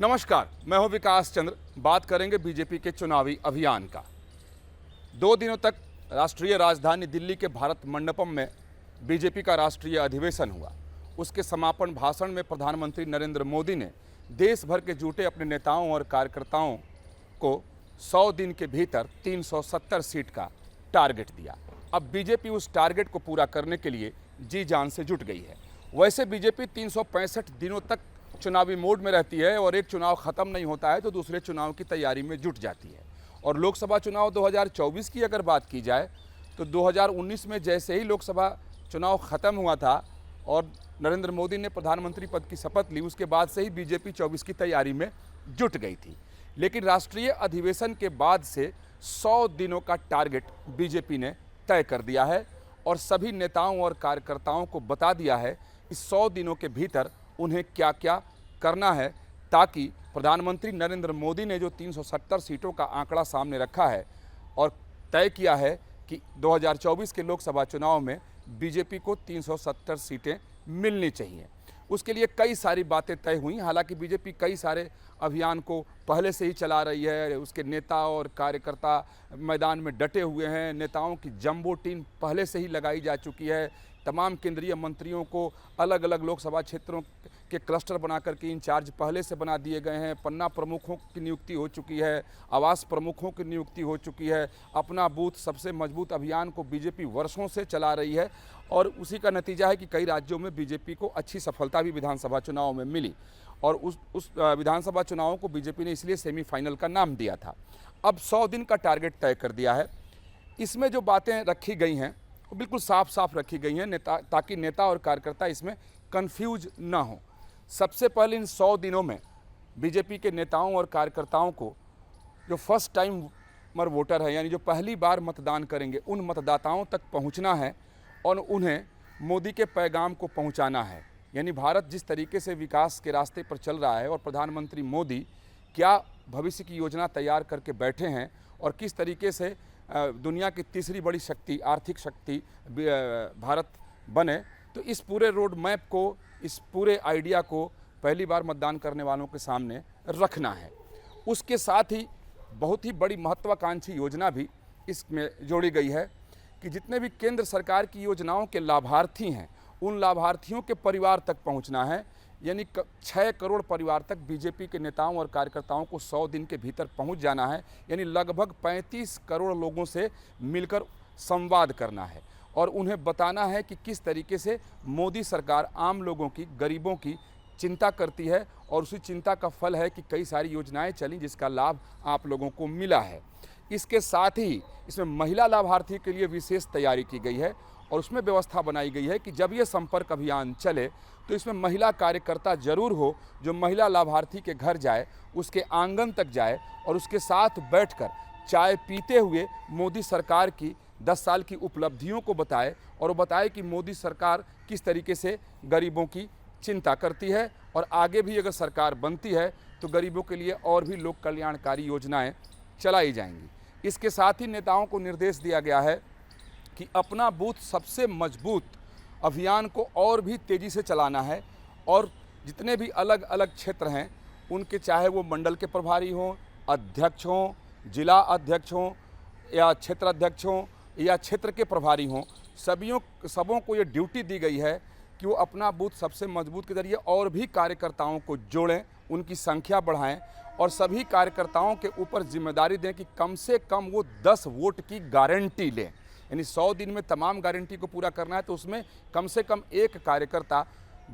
नमस्कार, मैं हूं विकास चंद्र। बात करेंगे बीजेपी के चुनावी अभियान का। 2 दिनों तक राष्ट्रीय राजधानी दिल्ली के भारत मंडपम में बीजेपी का राष्ट्रीय अधिवेशन हुआ। उसके समापन भाषण में प्रधानमंत्री नरेंद्र मोदी ने देश भर के जुटे अपने नेताओं और कार्यकर्ताओं को 100 दिन के भीतर 370 सीट का टारगेट दिया। अब बीजेपी उस टारगेट को पूरा करने के लिए जी जान से जुट गई है। वैसे बीजेपी 365 दिनों तक चुनावी मोड में रहती है और एक चुनाव ख़त्म नहीं होता है तो दूसरे चुनाव की तैयारी में जुट जाती है। और लोकसभा चुनाव 2024 की अगर बात की जाए तो 2019 में जैसे ही लोकसभा चुनाव ख़त्म हुआ था और नरेंद्र मोदी ने प्रधानमंत्री पद की शपथ ली, उसके बाद से ही बीजेपी 24 की तैयारी में जुट गई थी। लेकिन राष्ट्रीय अधिवेशन के बाद से 100 दिनों का टारगेट बीजेपी ने तय कर दिया है और सभी नेताओं और कार्यकर्ताओं को बता दिया है कि 100 दिनों के भीतर उन्हें क्या क्या करना है, ताकि प्रधानमंत्री नरेंद्र मोदी ने जो 370 सीटों का आंकड़ा सामने रखा है और तय किया है कि 2024 के लोकसभा चुनाव में बीजेपी को 370 सीटें मिलनी चाहिए, उसके लिए कई सारी बातें तय हुई। हालांकि बीजेपी कई सारे अभियान को पहले से ही चला रही है, उसके नेता और कार्यकर्ता मैदान में डटे हुए हैं। नेताओं की जंबो टीम पहले से ही लगाई जा चुकी है। तमाम केंद्रीय मंत्रियों को अलग अलग लोकसभा क्षेत्रों के क्लस्टर बनाकर के इंचार्ज पहले से बना दिए गए हैं। पन्ना प्रमुखों की नियुक्ति हो चुकी है, आवास प्रमुखों की नियुक्ति हो चुकी है। अपना बूथ सबसे मजबूत अभियान को बीजेपी वर्षों से चला रही है और उसी का नतीजा है कि कई राज्यों में बीजेपी को अच्छी सफलता भी विधानसभा चुनाव में मिली और उस विधानसभा चुनावों को बीजेपी ने इसलिए सेमीफाइनल का नाम दिया था। अब 100 दिन का टारगेट तय कर दिया है। इसमें जो बातें रखी गई हैं वो बिल्कुल साफ साफ रखी गई हैं ताकि नेता और कार्यकर्ता इसमें कंफ्यूज ना हो। सबसे पहले इन 100 दिनों में बीजेपी के नेताओं और कार्यकर्ताओं को जो फर्स्ट टाइमर वोटर है, यानी जो पहली बार मतदान करेंगे, उन मतदाताओं तक पहुंचना है और उन्हें मोदी के पैगाम को पहुंचाना है। यानी भारत जिस तरीके से विकास के रास्ते पर चल रहा है और प्रधानमंत्री मोदी क्या भविष्य की योजना तैयार करके बैठे हैं और किस तरीके से दुनिया की तीसरी बड़ी शक्ति, आर्थिक शक्ति भारत बने, तो इस पूरे रोड मैप को, इस पूरे आइडिया को पहली बार मतदान करने वालों के सामने रखना है। उसके साथ ही बहुत ही बड़ी महत्वाकांक्षी योजना भी इसमें जोड़ी गई है कि जितने भी केंद्र सरकार की योजनाओं के लाभार्थी हैं, उन लाभार्थियों के परिवार तक पहुंचना है। यानी 6 करोड़ परिवार तक बीजेपी के नेताओं और कार्यकर्ताओं को 100 दिन के भीतर पहुंच जाना है। यानी लगभग 35 करोड़ लोगों से मिलकर संवाद करना है और उन्हें बताना है कि किस तरीके से मोदी सरकार आम लोगों की, गरीबों की चिंता करती है और उसी चिंता का फल है कि कई सारी योजनाएं चली जिसका लाभ आप लोगों को मिला है। इसके साथ ही इसमें महिला लाभार्थी के लिए विशेष तैयारी की गई है और उसमें व्यवस्था बनाई गई है कि जब ये संपर्क अभियान चले तो इसमें महिला कार्यकर्ता जरूर हो, जो महिला लाभार्थी के घर जाए, उसके आंगन तक जाए और उसके साथ बैठकर चाय पीते हुए मोदी सरकार की 10 साल की उपलब्धियों को बताए और वो बताए कि मोदी सरकार किस तरीके से गरीबों की चिंता करती है और आगे भी अगर सरकार बनती है तो गरीबों के लिए और भी लोक कल्याणकारी योजनाएं चलाई जाएंगी। इसके साथ ही नेताओं को निर्देश दिया गया है कि अपना बूथ सबसे मजबूत अभियान को और भी तेज़ी से चलाना है और जितने भी अलग अलग क्षेत्र हैं उनके, चाहे वो मंडल के प्रभारी हों, अध्यक्ष हों, जिला अध्यक्ष हों या क्षेत्र अध्यक्ष हों या क्षेत्र के प्रभारी हों, सबों को ये ड्यूटी दी गई है कि वो अपना बूथ सबसे मजबूत के जरिए और भी कार्यकर्ताओं को जोड़ें, उनकी संख्या बढ़ाएं और सभी कार्यकर्ताओं के ऊपर जिम्मेदारी दें कि कम से कम वो 10 वोट की गारंटी लें। यानी 100 दिन में तमाम गारंटी को पूरा करना है तो उसमें कम से कम एक कार्यकर्ता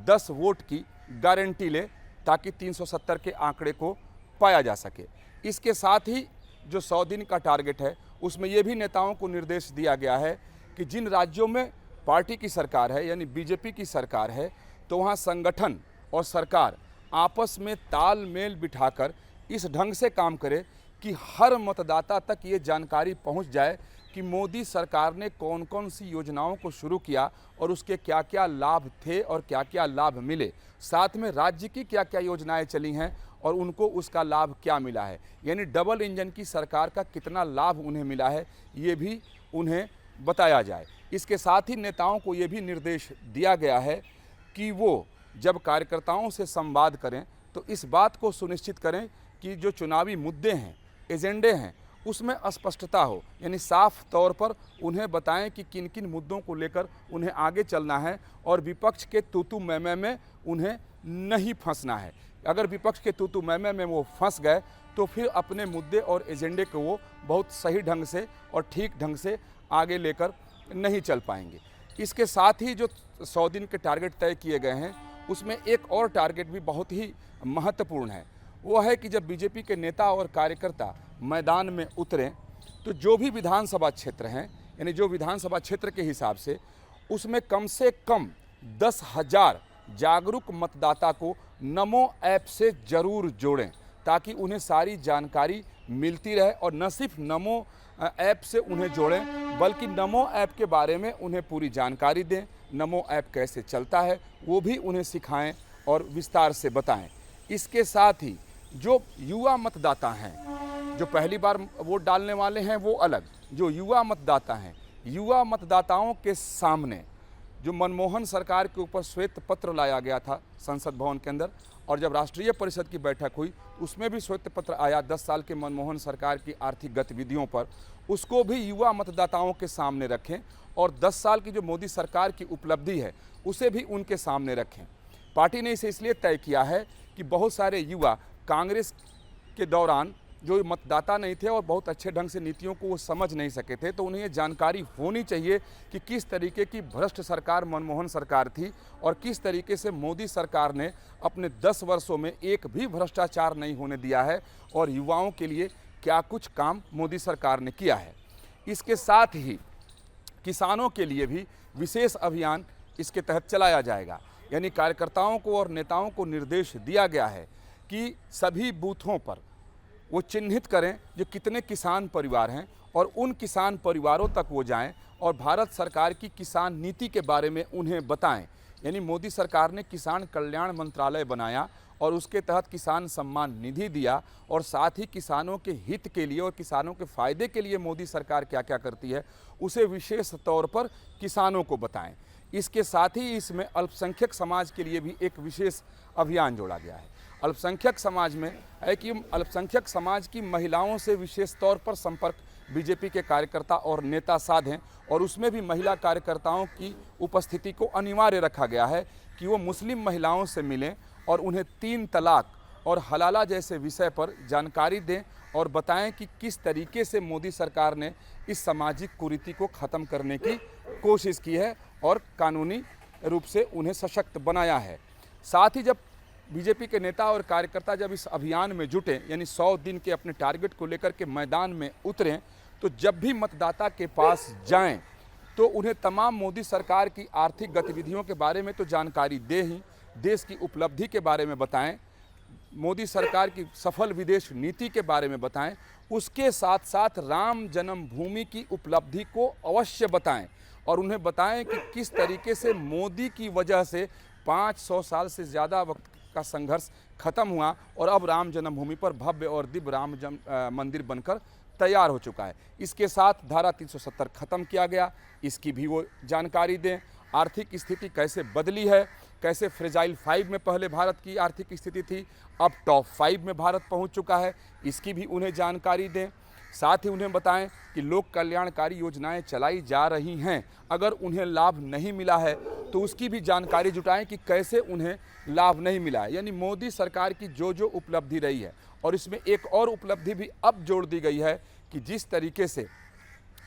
10 वोट की गारंटी ले ताकि 370 के आंकड़े को पाया जा सके। इसके साथ ही जो 100 दिन का टारगेट है उसमें ये भी नेताओं को निर्देश दिया गया है कि जिन राज्यों में पार्टी की सरकार है, यानी बीजेपी की सरकार है, तो वहाँ संगठन और सरकार आपस में तालमेल बिठाकर इस ढंग से काम करे कि हर मतदाता तक ये जानकारी पहुँच जाए कि मोदी सरकार ने कौन कौन सी योजनाओं को शुरू किया और उसके क्या क्या लाभ थे और क्या क्या लाभ मिले, साथ में राज्य की क्या क्या योजनाएं चली हैं और उनको उसका लाभ क्या मिला है। यानी डबल इंजन की सरकार का कितना लाभ उन्हें मिला है, ये भी उन्हें बताया जाए। इसके साथ ही नेताओं को ये भी निर्देश दिया गया है कि वो जब कार्यकर्ताओं से संवाद करें तो इस बात को सुनिश्चित करें कि जो चुनावी मुद्दे हैं, एजेंडे हैं, उसमें स्पष्टता हो, यानी साफ तौर पर उन्हें बताएं कि किन किन मुद्दों को लेकर उन्हें आगे चलना है और विपक्ष के तूतू मैमे में उन्हें नहीं फंसना है। अगर विपक्ष के तूतू मैमे में वो फंस गए तो फिर अपने मुद्दे और एजेंडे को वो बहुत सही ढंग से और ठीक ढंग से आगे लेकर नहीं चल पाएंगे। इसके साथ ही जो 100 दिन के टारगेट तय किए गए हैं उसमें एक और टारगेट भी बहुत ही महत्वपूर्ण है। वो है कि जब बीजेपी के नेता और कार्यकर्ता मैदान में उतरें तो जो भी विधानसभा क्षेत्र हैं, यानी जो विधानसभा क्षेत्र के हिसाब से, उसमें कम से कम 10,000 जागरूक मतदाता को नमो ऐप से ज़रूर जोड़ें ताकि उन्हें सारी जानकारी मिलती रहे। और न सिर्फ नमो ऐप से उन्हें जोड़ें बल्कि नमो ऐप के बारे में उन्हें पूरी जानकारी दें। नमो ऐप कैसे चलता है वो भी उन्हें सिखाएं और विस्तार से बताएं। इसके साथ ही जो युवा मतदाता हैं, जो पहली बार वोट डालने वाले हैं वो अलग, जो युवा मतदाता हैं, युवा मतदाताओं के सामने जो मनमोहन सरकार के ऊपर श्वेत पत्र लाया गया था संसद भवन के अंदर, और जब राष्ट्रीय परिषद की बैठक हुई उसमें भी श्वेत पत्र आया 10 साल के मनमोहन सरकार की आर्थिक गतिविधियों पर, उसको भी युवा मतदाताओं के सामने रखें और 10 साल की जो मोदी सरकार की उपलब्धि है उसे भी उनके सामने रखें। पार्टी ने इसे इसलिए तय किया है कि बहुत सारे युवा कांग्रेस के दौरान जो मतदाता नहीं थे और बहुत अच्छे ढंग से नीतियों को वो समझ नहीं सके थे, तो उन्हें ये जानकारी होनी चाहिए कि किस तरीके की भ्रष्ट सरकार मनमोहन सरकार थी और किस तरीके से मोदी सरकार ने अपने 10 वर्षों में एक भी भ्रष्टाचार नहीं होने दिया है और युवाओं के लिए क्या कुछ काम मोदी सरकार ने किया है। इसके साथ ही किसानों के लिए भी विशेष अभियान इसके तहत चलाया जाएगा, यानी कार्यकर्ताओं को और नेताओं को निर्देश दिया गया है कि सभी बूथों पर वो चिन्हित करें जो कितने किसान परिवार हैं और उन किसान परिवारों तक वो जाएं और भारत सरकार की किसान नीति के बारे में उन्हें बताएं। यानी मोदी सरकार ने किसान कल्याण मंत्रालय बनाया और उसके तहत किसान सम्मान निधि दिया और साथ ही किसानों के हित के लिए और किसानों के फ़ायदे के लिए मोदी सरकार क्या क्या करती है उसे विशेष तौर पर किसानों को बताएं। इसके साथ ही इसमें अल्पसंख्यक समाज के लिए भी एक विशेष अभियान जोड़ा गया है। अल्पसंख्यक समाज में है कि अल्पसंख्यक समाज की महिलाओं से विशेष तौर पर संपर्क बीजेपी के कार्यकर्ता और नेता साधें और उसमें भी महिला कार्यकर्ताओं की उपस्थिति को अनिवार्य रखा गया है कि वो मुस्लिम महिलाओं से मिलें और उन्हें 3 तलाक और हलाला जैसे विषय पर जानकारी दें और बताएं कि किस तरीके से मोदी सरकार ने इस सामाजिक कुरीति को ख़त्म करने की कोशिश की है और कानूनी रूप से उन्हें सशक्त बनाया है। साथ ही जब बीजेपी के नेता और कार्यकर्ता जब इस अभियान में जुटे, यानी 100 दिन के अपने टारगेट को लेकर के मैदान में उतरें, तो जब भी मतदाता के पास जाएं तो उन्हें तमाम मोदी सरकार की आर्थिक गतिविधियों के बारे में तो जानकारी दें ही, देश की उपलब्धि के बारे में बताएं, मोदी सरकार की सफल विदेश नीति के बारे में बताएं, उसके साथ साथ राम जन्मभूमि की उपलब्धि को अवश्य बताएं और उन्हें बताएं कि किस तरीके से मोदी की वजह से 500 साल से ज़्यादा वक्त का संघर्ष खत्म हुआ और अब राम जन्मभूमि पर भव्य और दिव्य राम मंदिर बनकर तैयार हो चुका है। इसके साथ धारा 370 खत्म किया गया, इसकी भी वो जानकारी दें। आर्थिक स्थिति कैसे बदली है, कैसे फ्रेजाइल 5 में पहले भारत की आर्थिक स्थिति थी, अब टॉप 5 में भारत पहुंच चुका है, इसकी भी उन्हें जानकारी दें। साथ ही उन्हें बताएं कि लोक कल्याणकारी योजनाएं चलाई जा रही हैं, अगर उन्हें लाभ नहीं मिला है तो उसकी भी जानकारी जुटाएं कि कैसे उन्हें लाभ नहीं मिला है। यानी मोदी सरकार की जो जो उपलब्धि रही है, और इसमें एक और उपलब्धि भी अब जोड़ दी गई है कि जिस तरीके से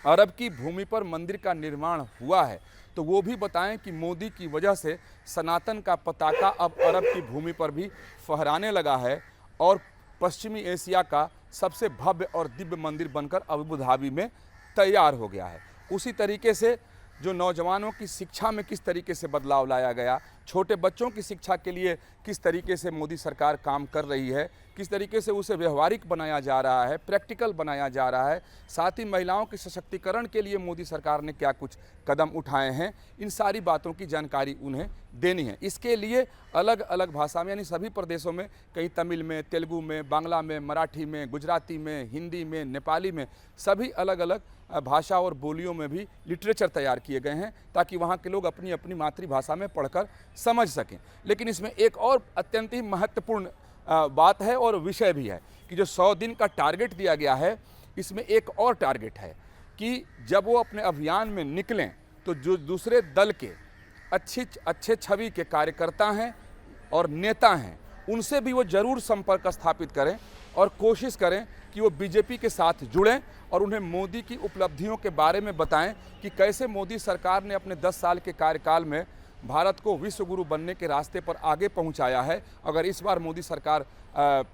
अरब की भूमि पर मंदिर का निर्माण हुआ है, तो वो भी बताएं कि मोदी की वजह से सनातन का पताका अब अरब की भूमि पर भी फहराने लगा है और पश्चिमी एशिया का सबसे भव्य और दिव्य मंदिर बनकर अबू धाबी में तैयार हो गया है। उसी तरीके से जो नौजवानों की शिक्षा में किस तरीके से बदलाव लाया गया, छोटे बच्चों की शिक्षा के लिए किस तरीके से मोदी सरकार काम कर रही है, किस तरीके से उसे व्यवहारिक बनाया जा रहा है, प्रैक्टिकल बनाया जा रहा है, साथ ही महिलाओं के सशक्तिकरण के लिए मोदी सरकार ने क्या कुछ कदम उठाए हैं, इन सारी बातों की जानकारी उन्हें देनी है। इसके लिए अलग अलग भाषा में, यानी सभी प्रदेशों में, कहीं तमिल में, तेलुगु में, बांग्ला में, मराठी में, गुजराती में, हिंदी में, नेपाली में, सभी अलग अलग भाषा और बोलियों में भी लिटरेचर तैयार किए गए हैं ताकि वहाँ के लोग अपनी अपनी मातृभाषा में पढ़कर समझ सकें। लेकिन इसमें एक और अत्यंत ही महत्वपूर्ण बात है और विषय भी है कि जो 100 दिन का टारगेट दिया गया है, इसमें एक और टारगेट है कि जब वो अपने अभियान में निकलें तो जो दूसरे दल के अच्छे छवि के कार्यकर्ता हैं और नेता हैं, उनसे भी वो ज़रूर संपर्क स्थापित करें और कोशिश करें कि वो बीजेपी के साथ जुड़ें और उन्हें मोदी की उपलब्धियों के बारे में बताएं कि कैसे मोदी सरकार ने अपने 10 साल के कार्यकाल में भारत को विश्व गुरु बनने के रास्ते पर आगे पहुंचाया है। अगर इस बार मोदी सरकार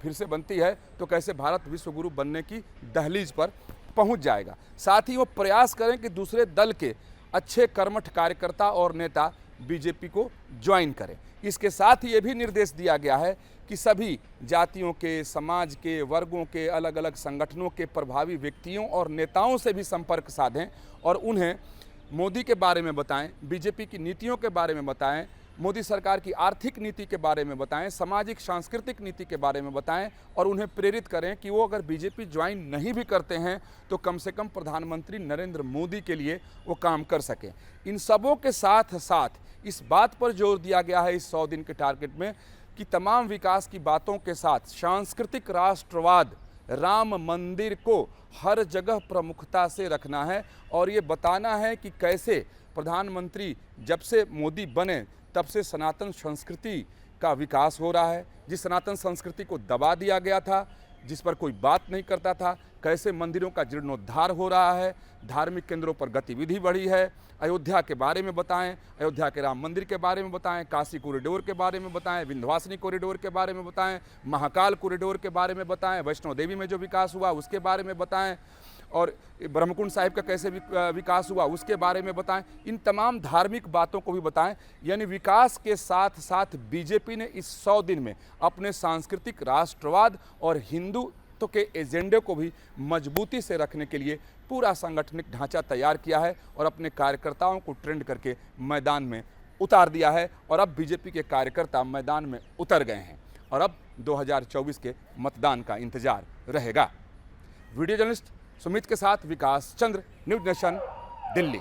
फिर से बनती है तो कैसे भारत विश्व गुरु बनने की दहलीज पर पहुंच जाएगा। साथ ही वो प्रयास करें कि दूसरे दल के अच्छे कर्मठ कार्यकर्ता और नेता बीजेपी को ज्वाइन करें। इसके साथ ही ये भी निर्देश दिया गया है कि सभी जातियों के, समाज के, वर्गों के, अलग अलग संगठनों के प्रभावी व्यक्तियों और नेताओं से भी संपर्क साधें और उन्हें मोदी के बारे में बताएं, बीजेपी की नीतियों के बारे में बताएं, मोदी सरकार की आर्थिक नीति के बारे में बताएं, सामाजिक सांस्कृतिक नीति के बारे में बताएं और उन्हें प्रेरित करें कि वो अगर बीजेपी ज्वाइन नहीं भी करते हैं तो कम से कम प्रधानमंत्री नरेंद्र मोदी के लिए वो काम कर सकें। इन सबों के साथ साथ इस बात पर जोर दिया गया है इस 100 दिन के टारगेट में कि तमाम विकास की बातों के साथ सांस्कृतिक राष्ट्रवाद, राम मंदिर को हर जगह प्रमुखता से रखना है और ये बताना है कि कैसे प्रधानमंत्री जब से मोदी बने तब से सनातन संस्कृति का विकास हो रहा है। जिस सनातन संस्कृति को दबा दिया गया था, जिस पर कोई बात नहीं करता था, कैसे मंदिरों का जीर्णोद्धार हो रहा है, धार्मिक केंद्रों पर गतिविधि बढ़ी है। अयोध्या के बारे में बताएं, अयोध्या के राम मंदिर के बारे में बताएं, काशी कॉरिडोर के बारे में बताएं, विंध्यवासिनी कॉरिडोर के बारे में बताएं, महाकाल कॉरिडोर के बारे में बताएं, वैष्णो देवी में जो विकास हुआ उसके बारे में बताएं और ब्रह्मकुंड साहिब का कैसे विकास हुआ उसके बारे में बताएं। इन तमाम धार्मिक बातों को भी बताएं। यानी विकास के साथ साथ बीजेपी ने इस 100 दिन में अपने सांस्कृतिक राष्ट्रवाद और हिंदुत्व के एजेंडे को भी मजबूती से रखने के लिए पूरा सांगठनिक ढांचा तैयार किया है और अपने कार्यकर्ताओं को ट्रेंड करके मैदान में उतार दिया है। और अब बीजेपी के कार्यकर्ता मैदान में उतर गए हैं और अब 2024 के मतदान का इंतजार रहेगा। वीडियो जर्नलिस्ट सुमित के साथ विकास चंद्र, न्यूज़ नेशन, दिल्ली।